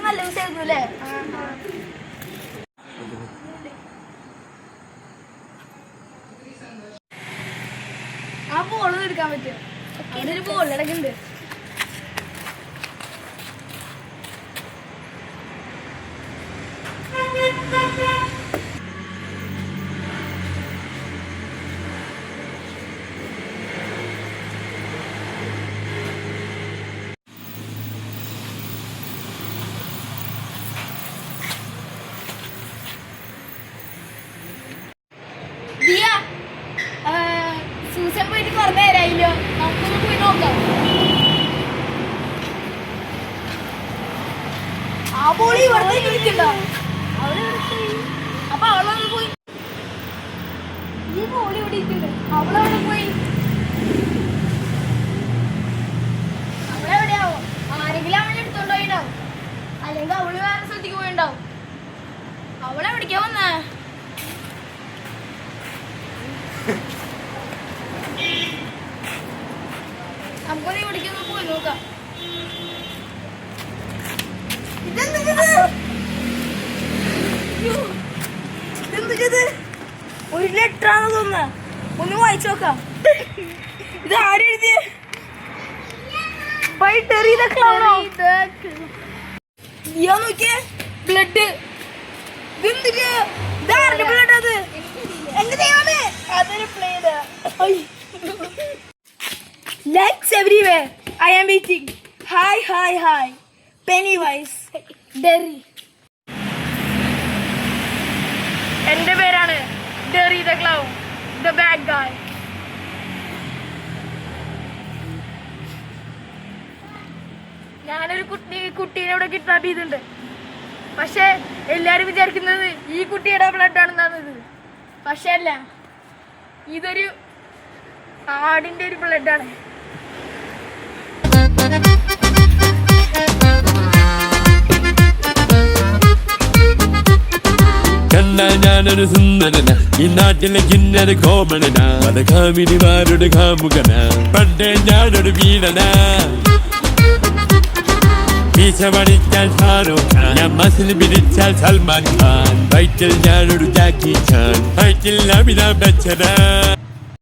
നല്ല യൂസ് ചെയ്തു അല്ലേ? ആ ബോളൊന്നും എടുക്കാൻ പറ്റും. അതിനൊരു ബോൾ ഇടക്കുന്നുണ്ട്. സൂസൻ പോയിട്ട് കുറെ നേരമായില്ലോ, നമുക്കൊന്ന് പോയി നോക്കാം. ആ ബോളി ഇവിടുത്തെ വിളിക്കണ്ടോ? അപ്പൊ അവളൊന്ന് പോയി. ഈ ബോളി ഇവിടെ ഇരിക്കുന്നുണ്ട്, അവളവിടെ പോയി. അവളെവിടെയാവോ? ആരെങ്കിലും അവളെ എടുത്തോണ്ട് പോയിണ്ടാവും, അല്ലെങ്കിൽ അവള് വേറെ സ്ഥലത്തേക്ക് പോയിണ്ടാവും. അവളെവിടേക്കാ വന്നേ? നമുക്കൊന്ന് ഇവിടേക്കൊന്ന് പോയി നോക്കാം. ഒരു ലെറ്ററാണെന്ന് തോന്നുന്നു, ഒന്ന് വായിച്ചു നോക്കാം. ഇത് ആരെഴുതിയ? നോക്കിയേ, ബ്ലഡ്. ബ്ലഡ് അത് അതൊരു played. Lights everywhere. I am eating. Hi, hi, hi. Pennywise. Derry. എന്റെ പേരാണ് Derry the Clown, the bad guy. ഞാനൊരു കുട്ടീനെ ഇവിടെ കിഡ്നാപ്പ് ചെയ്തിട്ടുണ്ട്. പക്ഷെ എല്ലാരും വിചാരിക്കുന്നത് ഈ കുട്ടിയുടെ ബ്ലഡ് ആണെന്നാണ് ഇത്. പക്ഷെ അല്ല, ഇതൊരു ആടിന്റെ ഒരു ബ്ലഡാണ്. കണ്ടാൽ ഞാനൊരു സുന്ദരന, ഈ നാട്ടിലെ കിന്നര കോമണന, മതകാമിനിമാരുടെ കാമുകന, പണ്ടേ ഞാനൊരു വീരന. മീശ പഠിച്ചാൽ ഷാരൂഖ് ഖാൻ, ഞാൻ മസിൽ പിടിച്ചാൽ സൽമാൻ ഖാൻ, വയറ്റിൽ ഞാനൊരു ജാക്കി ചാൻ, വയറ്റിൽ അമിതാഭ് ബച്ചന.